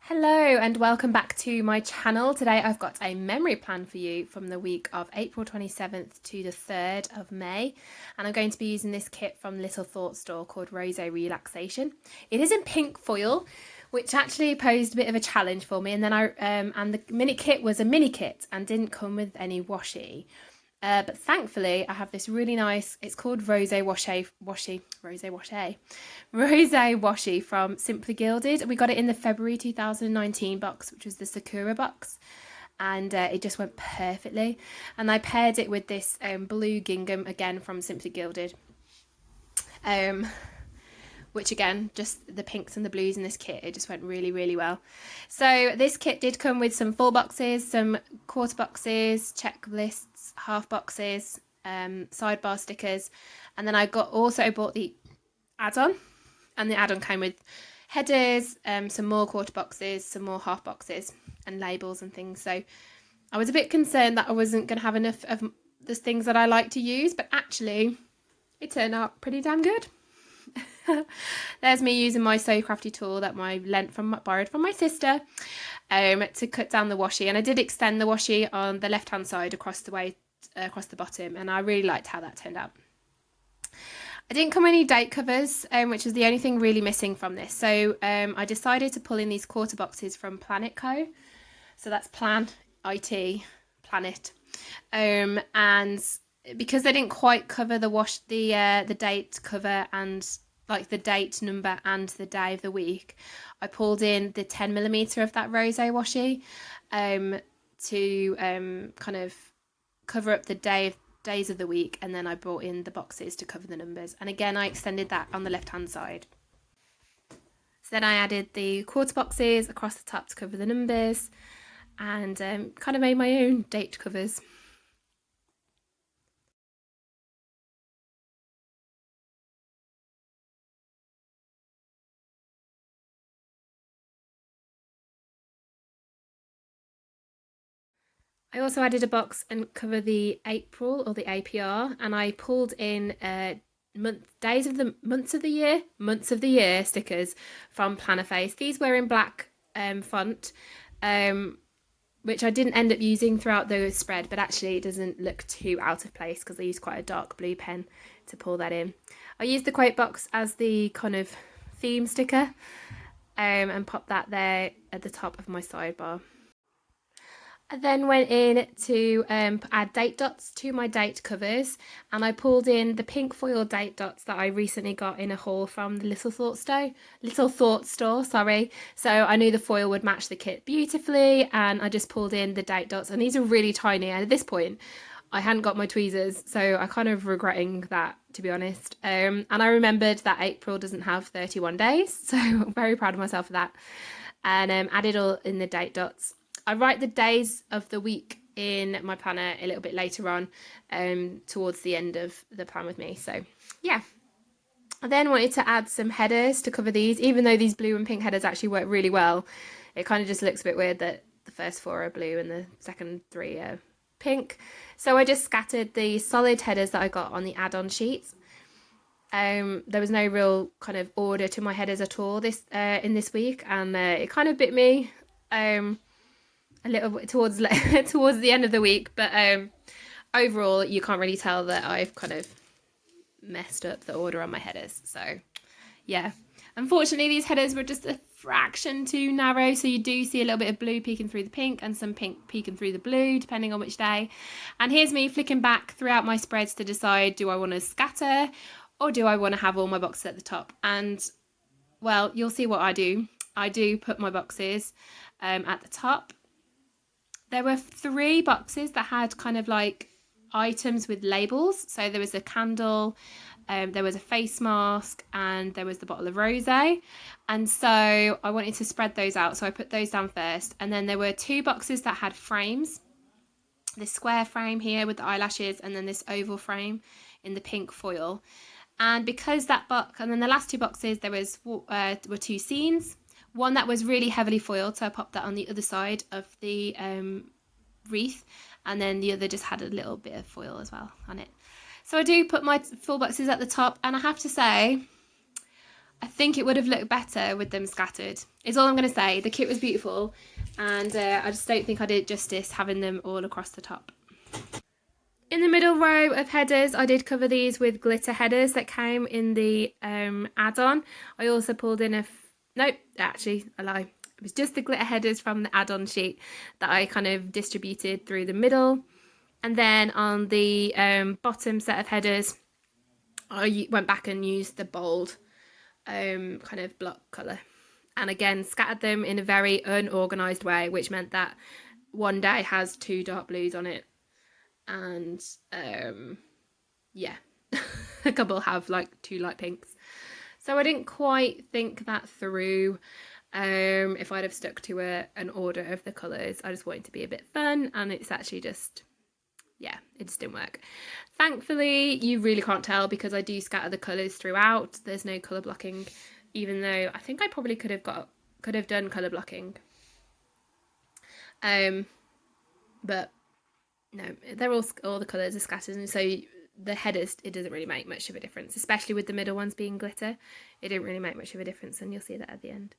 Hello and welcome back to my channel. Today I've got a memory plan for you from the week of April 27th to the 3rd of May, and I'm going to be using this kit from Little Thought Store called Rose Relaxation. It is in pink foil, which actually posed a bit of a challenge for me, and then and the mini kit was a mini kit and didn't come with any washi. But thankfully, I have this really nice, it's called Rose Washi from Simply Gilded. We got it in the February 2019 box, which was the Sakura box. And it just went perfectly. And I paired it with this blue gingham, again from Simply Gilded. Which again, just the pinks and the blues in this kit, it just went really, really well. So this kit did come with some full boxes, some quarter boxes, checklists, half boxes, sidebar stickers, and then I also bought the add-on, and the add-on came with headers, some more quarter boxes, some more half boxes, and labels and things. So I was a bit concerned that I wasn't going to have enough of the things that I like to use, but actually it turned out pretty damn good. There's me using my So Crafty tool that I borrowed from my sister to cut down the washi, and I did extend the washi on the left hand side across the bottom, and I really liked how that turned out. I didn't come with any date covers, which was the only thing really missing from this, so I decided to pull in these quarter boxes from Planet Co. So that's Planet, and because they didn't quite cover the date cover and like the date number and the day of the week, I pulled in the 10mm of that rose washi to kind of cover up the days of the week, and then I brought in the boxes to cover the numbers, and again I extended that on the left hand side. So then I added the quarter boxes across the top to cover the numbers, and kind of made my own date covers. I also added a box and cover the April or the APR, and I pulled in months of the year stickers from Plannerface. These were in black font, which I didn't end up using throughout the spread, but actually it doesn't look too out of place because I used quite a dark blue pen to pull that in. I used the quote box as the kind of theme sticker and popped that there at the top of my sidebar. I then went in to add date dots to my date covers, and I pulled in the pink foil date dots that I recently got in a haul from the Little Thought Store, sorry. So I knew the foil would match the kit beautifully, and I just pulled in the date dots, and these are really tiny, and at this point I hadn't got my tweezers, so I kind of regretting that, to be honest. And I remembered that April doesn't have 31 days, so I'm very proud of myself for that, and added all in the date dots. I write the days of the week in my planner a little bit later on, towards the end of the plan with me. So yeah, I then wanted to add some headers to cover these, even though these blue and pink headers actually work really well. It kind of just looks a bit weird that the first 4 are blue and the second 3 are pink. So I just scattered the solid headers that I got on the add-on sheets. There was no real kind of order to my headers at all in this week, and it kind of bit me a little bit towards the end of the week, but overall you can't really tell that I've kind of messed up the order on my headers. So yeah, unfortunately these headers were just a fraction too narrow, so you do see a little bit of blue peeking through the pink and some pink peeking through the blue depending on which day. And here's me flicking back throughout my spreads to decide, do I want to scatter or do I want to have all my boxes at the top? And well, you'll see what I do. I do put my boxes at the top. There were 3 boxes that had kind of like items with labels. So there was a candle, there was a face mask, and there was the bottle of rosé. And so I wanted to spread those out, so I put those down first. And then there were 2 boxes that had frames. This square frame here with the eyelashes, and then this oval frame in the pink foil. And because that box, and then the last 2 boxes, there were 2 scenes. One that was really heavily foiled, so I popped that on the other side of the wreath, and then the other just had a little bit of foil as well on it. So I do put my full boxes at the top, and I have to say I think it would have looked better with them scattered. Is all I'm going to say. The kit was beautiful, and I just don't think I did justice having them all across the top. In the middle row of headers, I did cover these with glitter headers that came in the add-on. I also pulled in nope, actually, a lie. It was just the glitter headers from the add-on sheet that I kind of distributed through the middle. And then on the bottom set of headers, I went back and used the bold kind of block colour. And again, scattered them in a very unorganised way, which meant that one day has 2 dark blues on it. And yeah, a couple have like 2 light pinks. So I didn't quite think that through. If I'd have stuck to an order of the colours, I just wanted to be a bit fun, and it's actually just, yeah, it just didn't work. Thankfully, you really can't tell because I do scatter the colours throughout. There's no colour blocking, even though I think I probably could have done colour blocking. But no, they're all the colours are scattered, and so the headers, it doesn't really make much of a difference, especially with the middle ones being glitter. It didn't really make much of a difference, and you'll see that at the end.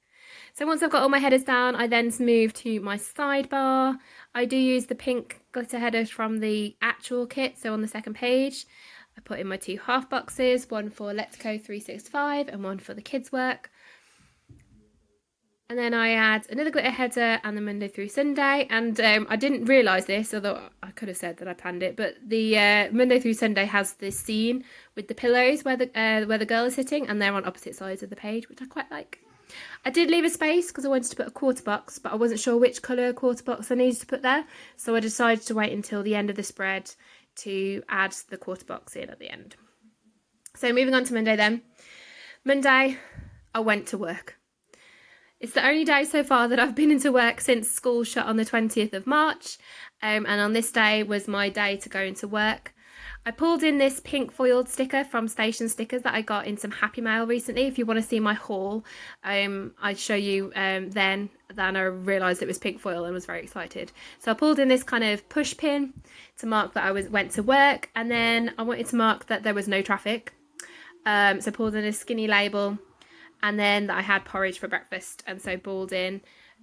So once I've got all my headers down, I then move to my sidebar. I do use the pink glitter headers from the actual kit, so on the second page. I put in my 2 half boxes, one for Let's Go 365 and one for the kids' work. And then I add another glitter header and the Monday through Sunday. And I didn't realise this, although I could have said that I planned it. But the Monday through Sunday has this scene with the pillows where the girl is sitting, and they're on opposite sides of the page, which I quite like. I did leave a space because I wanted to put a quarter box, but I wasn't sure which colour quarter box I needed to put there. So I decided to wait until the end of the spread to add the quarter box in at the end. So moving on to Monday then. Monday, I went to work. It's the only day so far that I've been into work since school shut on the 20th of March. And on this day was my day to go into work. I pulled in this pink foiled sticker from Station Stickers that I got in some Happy Mail recently. If you want to see my haul, I'd show you then I realised it was pink foil and was very excited. So I pulled in this kind of push pin to mark that I went to work, and then I wanted to mark that there was no traffic. So I pulled in a skinny label, and then that I had porridge for breakfast, and so pulled in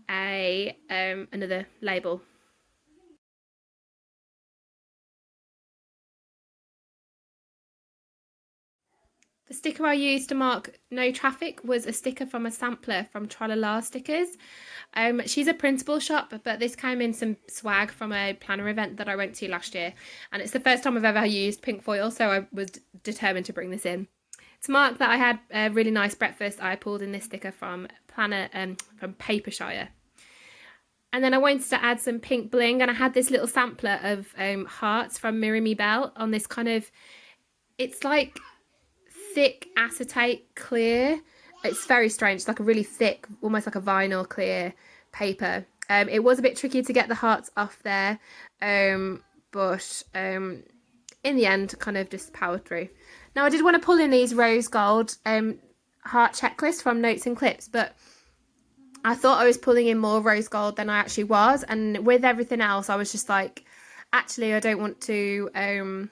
another label. The sticker I used to mark no traffic was a sticker from a sampler from Tralala Stickers. She's a principal shop, but this came in some swag from a planner event that I went to last year, and it's the first time I've ever used pink foil, so I was determined to bring this in. To mark that I had a really nice breakfast, I pulled in this sticker from from Papershire. And then I wanted to add some pink bling, and I had this little sampler of hearts from Mirror Me Belle on this kind of, it's like thick acetate clear. It's very strange. It's like a really thick, almost like a vinyl clear paper. It was a bit tricky to get the hearts off there, but in the end, kind of just powered through. Now I did want to pull in these rose gold heart checklists from Notes and Clips, but I thought I was pulling in more rose gold than I actually was, and with everything else I was just like, actually I don't want to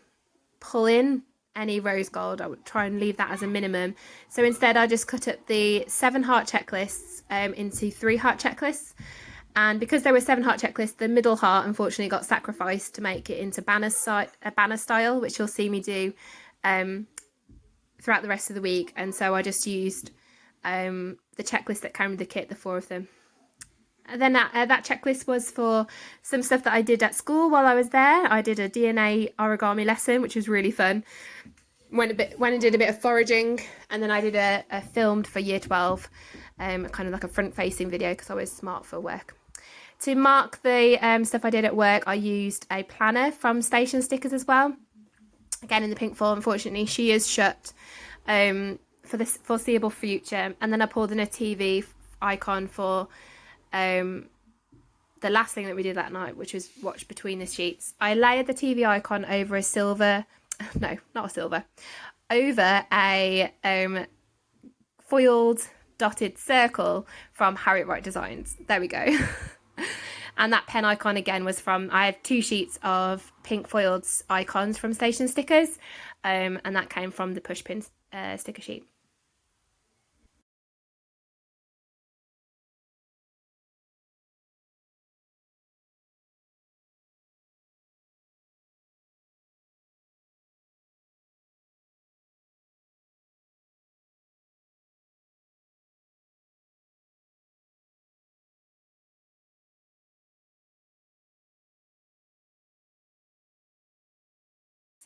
pull in any rose gold. I would try and leave that as a minimum. So instead I just cut up the 7 heart checklists into 3 heart checklists. And because there were 7 heart checklists, the middle heart unfortunately got sacrificed to make it into banner style, which you'll see me do throughout the rest of the week. And so I just used the checklist that came with the kit, the 4 of them. And then that checklist was for some stuff that I did at school while I was there. I did a DNA origami lesson, which was really fun. Went and did a bit of foraging, and then I did a filmed for year 12, kind of like a front-facing video because I was smart for work. To mark the stuff I did at work, I used a planner from Station Stickers as well. Again, in the pink foil. Unfortunately, she is shut for the foreseeable future. And then I pulled in a TV icon for the last thing that we did that night, which was watch between the sheets. I layered the TV icon over over a foiled dotted circle from Harriet Wright Designs. There we go. And that pen icon again was from, I had 2 sheets of pink foiled icons from Station Stickers, and that came from the push pin sticker sheet.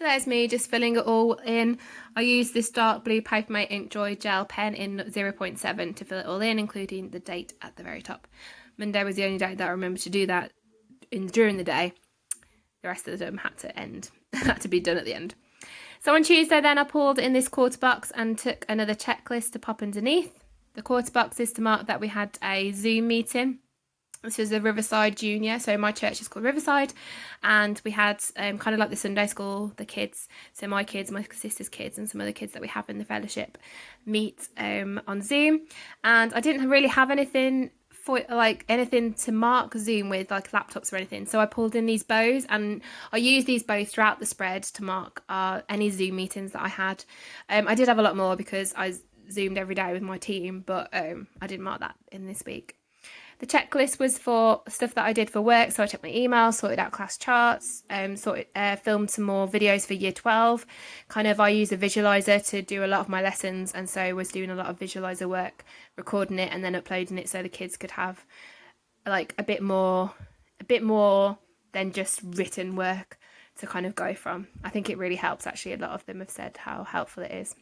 So there's me just filling it all in. I used this dark blue Papermate Ink Joy gel pen in 0.7 to fill it all in, including the date at the very top. Monday was the only day that I remembered to do that during the day. The rest of them had to be done at the end. So on Tuesday then I pulled in this quarter box and took another checklist to pop underneath. The quarter box is to mark that we had a Zoom meeting. This was a Riverside Junior, so my church is called Riverside, and we had kind of like the Sunday school, the kids, so my kids, my sister's kids, and some other kids that we have in the fellowship meet on Zoom. And I didn't really have anything to mark Zoom with, like laptops or anything, so I pulled in these bows, and I used these bows throughout the spread to mark any Zoom meetings that I had. I did have a lot more because I Zoomed every day with my team, but I didn't mark that in this week. The checklist was for stuff that I did for work, so I checked my emails, sorted out class charts, filmed some more videos for year 12. I use a visualizer to do a lot of my lessons, and so was doing a lot of visualizer work, recording it and then uploading it so the kids could have like a bit more than just written work to kind of go from. I think it really helps, actually. A lot of them have said how helpful it is.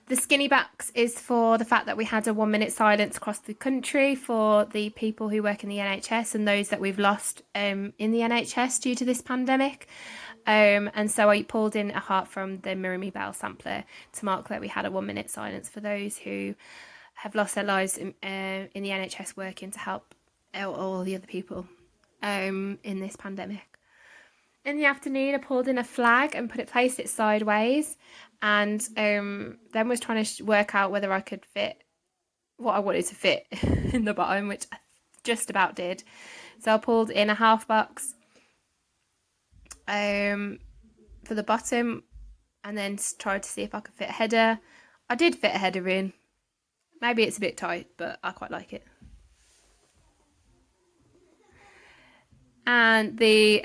The skinny box is for the fact that we had a 1 minute silence across the country for the people who work in the NHS and those that we've lost in the NHS due to this pandemic. And so I pulled in a heart from the Mirami Bell sampler to mark that we had a 1 minute silence for those who have lost their lives in the NHS working to help all the other people in this pandemic. In the afternoon, I pulled in a flag and placed it sideways, and then was trying to work out whether I could fit what I wanted to fit in the bottom, which I just about did. So I pulled in a half box for the bottom, and then tried to see if I could fit a header. I did fit a header in. Maybe it's a bit tight, but I quite like it. And the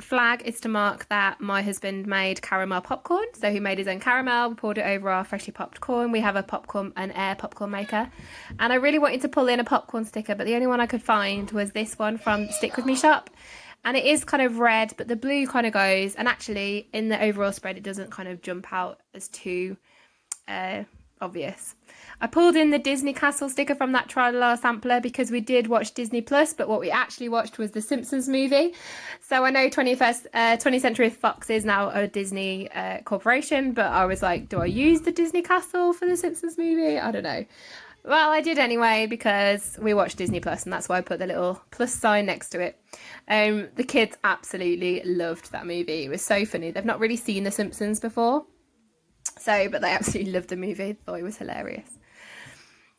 flag is to mark that my husband made caramel popcorn. So he made his own caramel, poured it over our freshly popped corn. We have an air popcorn maker. And I really wanted to pull in a popcorn sticker, but the only one I could find was this one from the Stick With Me shop. And it is kind of red, but the blue kind of goes. And actually, in the overall spread, it doesn't kind of jump out as too obvious. I pulled in the Disney Castle sticker from that Tralala sampler because we did watch Disney Plus, but what we actually watched was the Simpsons movie. So I know 20th Century Fox is now a Disney corporation, but I was like, do I use the Disney Castle for the Simpsons movie? I don't know. Well, I did anyway because we watched Disney Plus, and that's why I put the little plus sign next to it. The kids absolutely loved that movie. It was so funny. They've not really seen the Simpsons before, but they absolutely loved the movie. Thought it was hilarious.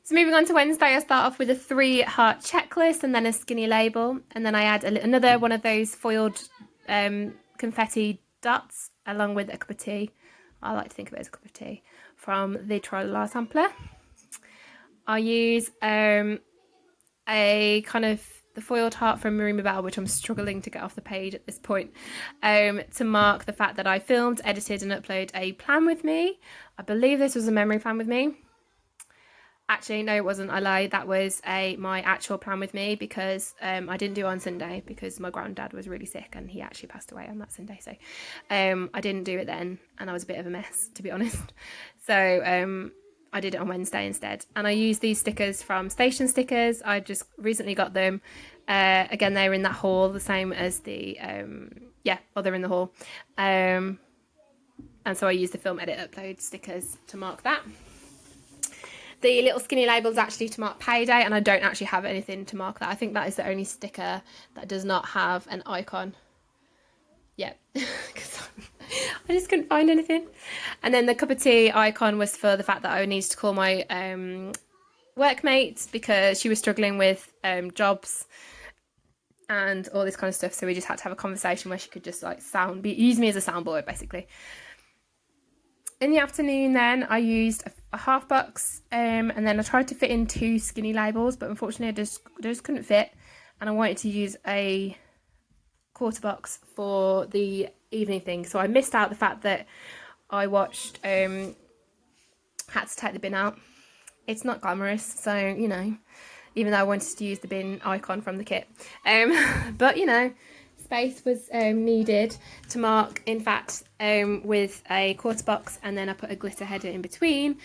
So moving on to Wednesday, I start off with a 3-heart checklist and then a skinny label. And then I add another one of those foiled confetti dots along with a cup of tea. I like to think of it as a cup of tea from the Tralala sampler. I use a kind of the foiled heart from Mirami Bell, which I'm struggling to get off the page at this point, to mark the fact that I filmed, edited and uploaded a plan with me. I believe this was a memory plan with me. Actually, no, it wasn't. I lied. That was my actual plan with me because I didn't do it on Sunday because my granddad was really sick and he actually passed away on that Sunday. So I didn't do it then, and I was a bit of a mess, to be honest. So I did it on Wednesday instead. And I used these stickers from Station Stickers. I just recently got them. Again, they're in that haul, the same as the, they're in the haul. And so I used the film edit upload stickers to mark that. The little skinny label is actually to mark payday, and I don't actually have anything to mark that. I think that is the only sticker that does not have an icon. Yeah, because I just couldn't find anything. And then the cup of tea icon was for the fact that I needed to call my workmate because she was struggling with jobs and all this kind of stuff. So we just had to have a conversation where she could just use me as a soundboard, basically. In the afternoon then I used a half box and then I tried to fit in 2 skinny labels, but unfortunately I just couldn't fit, and I wanted to use a quarter box for the evening thing. So I missed out the fact that I watched Had to Take the Bin Out. It's not glamorous, so you know, even though I wanted to use the bin icon from the kit, but you know, face was needed to mark, in fact, with a quarter box, and then I put a glitter header in between.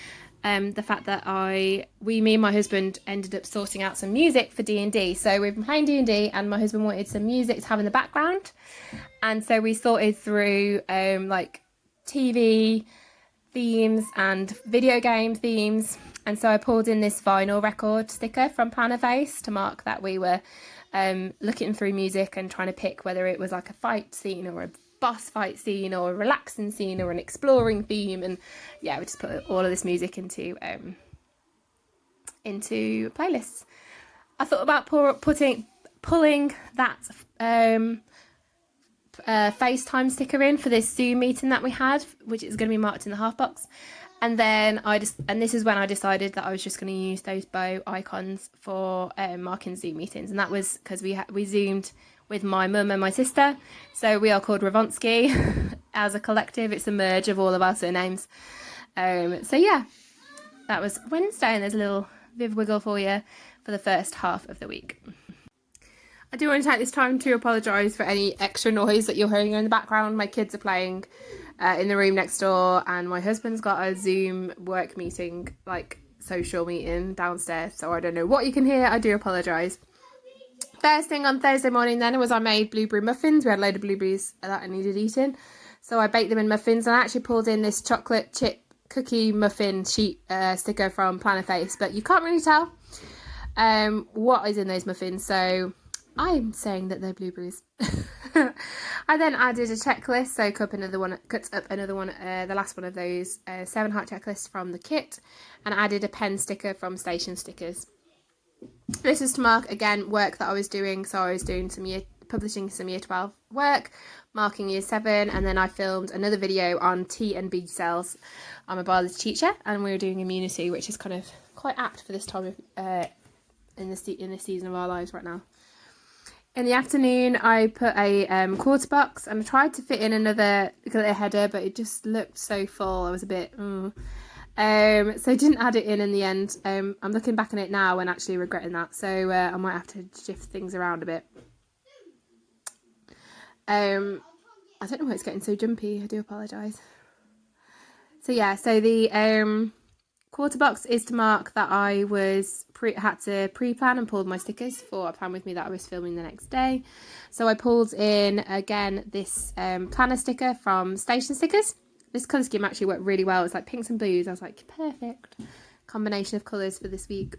The fact that me and my husband ended up sorting out some music for D&D. So we've been playing D&D and my husband wanted some music to have in the background. And so we sorted through like TV themes and video game themes. And so I pulled in this vinyl record sticker from Plannerface to mark that we were looking through music and trying to pick whether it was like a fight scene or a boss fight scene or a relaxing scene or an exploring theme. And yeah, we just put all of this music into playlists. I thought about pulling that FaceTime sticker in for this Zoom meeting that we had, which is going to be marked in the half box. And then this is when I decided that I was just going to use those bow icons for marking Zoom meetings. And that was because we Zoomed with my mum and my sister. So we are called Ravonsky as a collective. It's a merge of all of our surnames. So yeah, that was Wednesday, and there's a little Viv wiggle for you for the first half of the week. I do want to take this time to apologise for any extra noise that you're hearing in the background. My kids are playing in the room next door, and my husband's got a Zoom work meeting, like social meeting downstairs, so I don't know what you can hear. I do apologise. First thing on Thursday morning then was I made blueberry muffins. We had a load of blueberries that I needed eating, so I baked them in muffins, and I actually pulled in this chocolate chip cookie muffin sheet sticker from Plannerface, but you can't really tell what is in those muffins, so I'm saying that they're blueberries. I then added a checklist, so cuts up another one, the last one of those 7-heart checklists from the kit, and added a pen sticker from Station Stickers. This is to mark, again, work that I was doing. So I was doing publishing some year 12 work, marking year 7, and then I filmed another video on T and B cells. I'm a biology teacher, and we were doing immunity, which is kind of quite apt for this time of in this season of our lives right now. In the afternoon, I put a quarter box, and I tried to fit in another glitter header, but it just looked so full. I was a bit so I didn't add it in the end. I'm looking back on it now and actually regretting that, so I might have to shift things around a bit. I don't know why it's getting so jumpy. I do apologise. So yeah, so the quarter box is to mark that I had to pre-plan and pulled my stickers for a plan with me that I was filming the next day. So I pulled in, again, this planner sticker from Station Stickers. This colour scheme actually worked really well. It's like pinks and blues. I was like, perfect combination of colours for this week.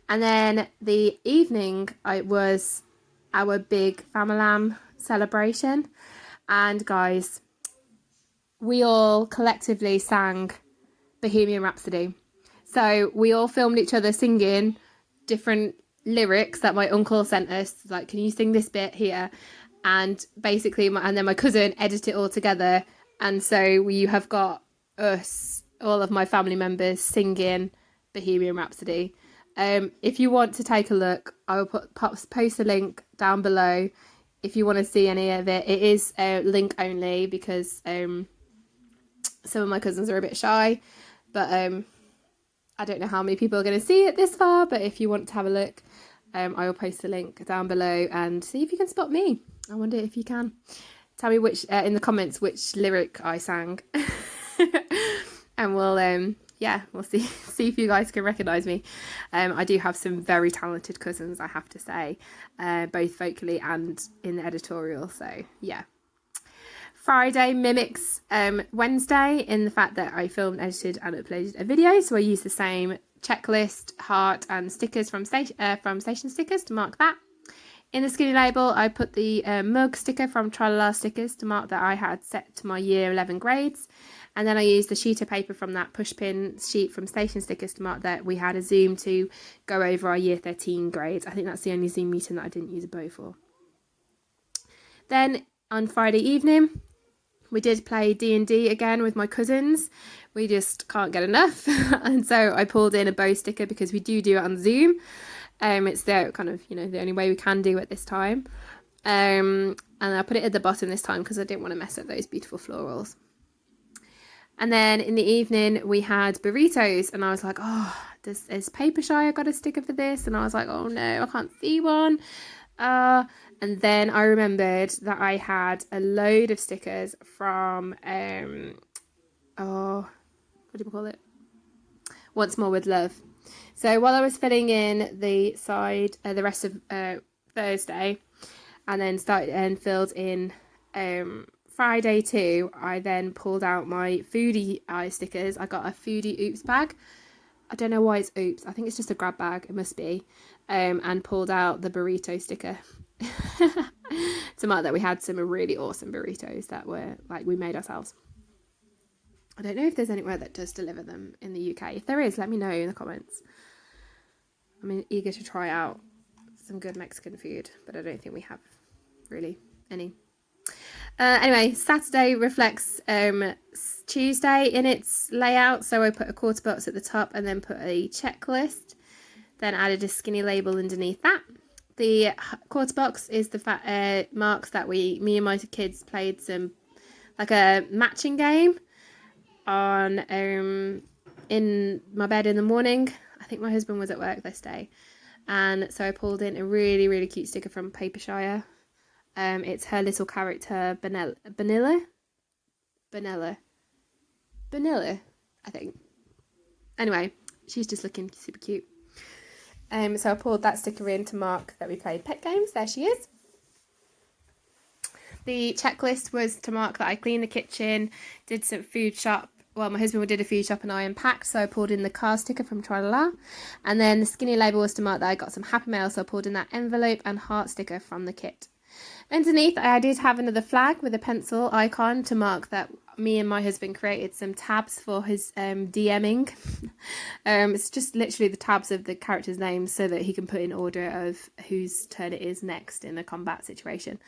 And then the evening, it was our big Famalam celebration. And guys, we all collectively sang Bohemian Rhapsody. So we all filmed each other singing different lyrics that my uncle sent us. Like, can you sing this bit here? And basically, and then my cousin edited it all together. And so you have got us, all of my family members, singing Bohemian Rhapsody. If you want to take a look, I will post a link down below if you want to see any of it. It is link only because some of my cousins are a bit shy, but I don't know how many people are going to see it this far. But if you want to have a look, I will post the link down below and see if you can spot me. I wonder if you can. Tell me which in the comments which lyric I sang, and we'll see if you guys can recognise me. I do have some very talented cousins, I have to say, both vocally and in the editorial. So yeah. Friday mimics Wednesday in the fact that I filmed, edited, and uploaded a video. So I used the same checklist, heart, and stickers from Station Stickers to mark that. In the skinny label, I put the mug sticker from Tralala Stickers to mark that I had set to my year 11 grades. And then I used the sheet of paper from that pushpin sheet from Station Stickers to mark that we had a Zoom to go over our year 13 grades. I think that's the only Zoom meeting that I didn't use a bow for. Then on Friday evening, we did play D&D again with my cousins. We just can't get enough. And so I pulled in a bow sticker because we do it on Zoom. It's the kind of, the only way we can do it this time. And I put it at the bottom this time because I didn't want to mess up those beautiful florals. And then in the evening we had burritos, and I was like, oh, is Paper Shy got a sticker for this? And I was like, oh no, I can't see one. And then I remembered that I had a load of stickers from what do you call it? Once More with Love. So while I was filling in the rest of Thursday, and then started and filled in Friday too, I then pulled out my foodie eye stickers. I got a foodie oops bag. I don't know why it's oops. I think it's just a grab bag. It must be. And pulled out the burrito sticker to mark that we had some really awesome burritos that were like we made ourselves. I don't know if there's anywhere that does deliver them in the UK. If there is, let me know in the comments. I'm eager to try out some good Mexican food, but I don't think we have really any. Anyway, Saturday reflects Tuesday in its layout. So I put a quarter box at the top and then put a checklist. Then added a skinny label underneath that. The quarter box is the marks that me and my kids played some, like a matching game on in my bed in the morning. I think my husband was at work this day. And so I pulled in a really, really cute sticker from Papershire. It's her little character, Vanilla, I think. Anyway, she's just looking super cute. So I pulled that sticker in to mark that we played pet games. There she is. The checklist was to mark that I cleaned the kitchen, did some food shop. Well, my husband did a food shop and I unpacked, so I pulled in the car sticker from Tralala. And then the skinny label was to mark that I got some Happy Mail, so I pulled in that envelope and heart sticker from the kit. Underneath, I did have another flag with a pencil icon to mark that me and my husband created some tabs for his DMing. It's just literally the tabs of the characters' names so that he can put in order of whose turn it is next in a combat situation.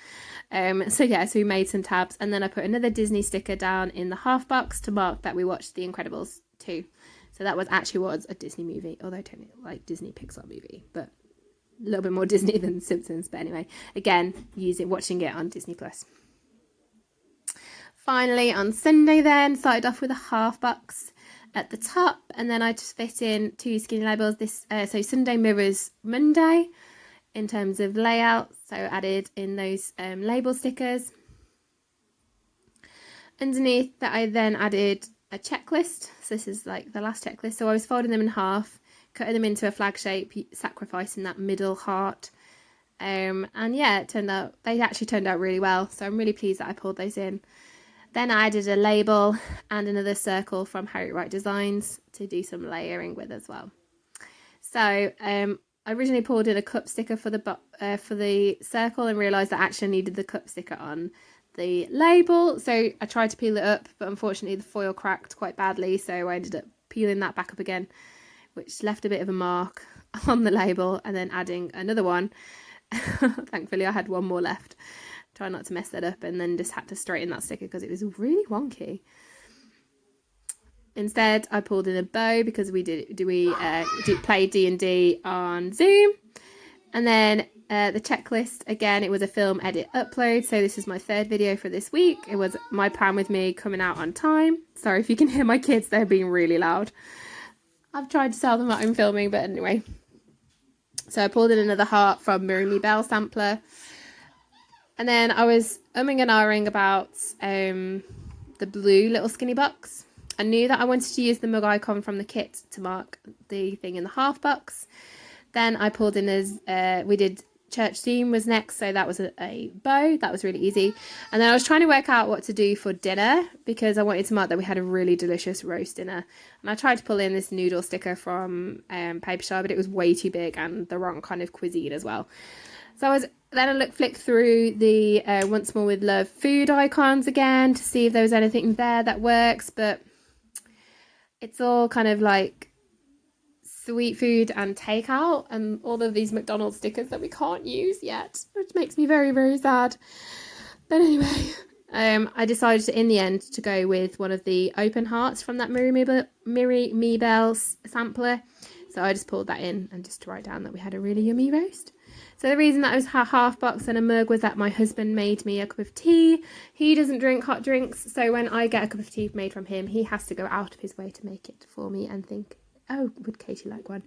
So we made some tabs, and then I put another Disney sticker down in the half box to mark that we watched The Incredibles 2. So that was a Disney movie, although I don't like Disney Pixar movie, but a little bit more Disney than Simpsons. But anyway, again, watching it on Disney Plus. Finally, on Sunday then, started off with a half box at the top, and then I just fit in 2 skinny labels. So Sunday mirrors Monday in terms of layout, so added in those label stickers. Underneath that, I then added a checklist. So this is like the last checklist. So I was folding them in half, cutting them into a flag shape, sacrificing that middle heart. And yeah, they actually turned out really well. So I'm really pleased that I pulled those in. Then I added a label and another circle from Harriet Wright Designs to do some layering with as well. So I originally pulled in a cup sticker for the circle and realised that I actually needed the cup sticker on the label. So I tried to peel it up, but unfortunately the foil cracked quite badly. So I ended up peeling that back up again, which left a bit of a mark on the label, and then adding another one. Thankfully I had one more left. Try not to mess that up, and then just had to straighten that sticker because it was really wonky. Instead, I pulled in a bow because we play D&D on Zoom. And then the checklist, again, it was a film edit upload. So this is my 3rd video for this week. It was My Plan With Me coming out on time. Sorry if you can hear my kids, they're being really loud. I've tried to tell them that I'm filming, but anyway. So I pulled in another heart from Mirror Me Bell sampler. And then I was umming and ahhing about the blue little skinny box. I knew that I wanted to use the mug icon from the kit to mark the thing in the half box. Then I pulled in we did church theme was next, so that was a bow. That was really easy. And then I was trying to work out what to do for dinner because I wanted to mark that we had a really delicious roast dinner. And I tried to pull in this noodle sticker from Papershire, but it was way too big and the wrong kind of cuisine as well. So I flicked through the Once More with Love food icons again to see if there was anything there that works, but it's all kind of like sweet food and takeout and all of these McDonald's stickers that we can't use yet, which makes me very, very sad. But anyway, I decided in the end to go with one of the open hearts from that Mirror Me Bell sampler. So I just pulled that in and just to write down that we had a really yummy roast. So the reason that I was half box and a mug was that my husband made me a cup of tea. He doesn't drink hot drinks, so when I get a cup of tea made from him, he has to go out of his way to make it for me and think, oh, would Katie like one?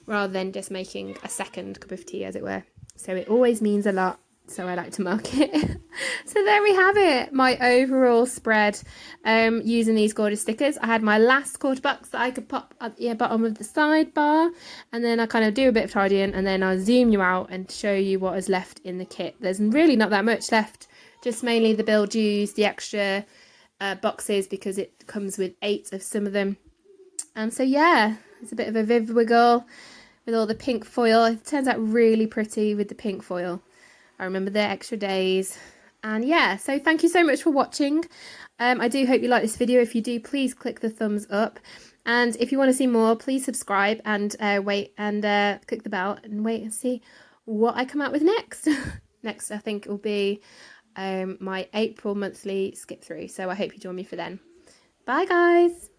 Rather than just making a second cup of tea, as it were. So it always means a lot. So I like to mark it. So there we have it, my overall spread using these gorgeous stickers. I had my last quarter box that I could pop at the bottom of the sidebar, and then I kind of do a bit of tidying, and then I'll zoom you out and show you what is left in the kit. There's really not that much left, just mainly the build dues, the extra boxes, because it comes with 8 of some of them. So yeah, it's a bit of a Viv wiggle with all the pink foil. It turns out really pretty with the pink foil. I remember the extra days. And yeah, so thank you so much for watching. I do hope you like this video. If you do, please click the thumbs up. And if you want to see more, please subscribe and wait and click the bell and wait and see what I come out with next. Next, I think, will be my April monthly skip through. So I hope you join me for then. Bye, guys.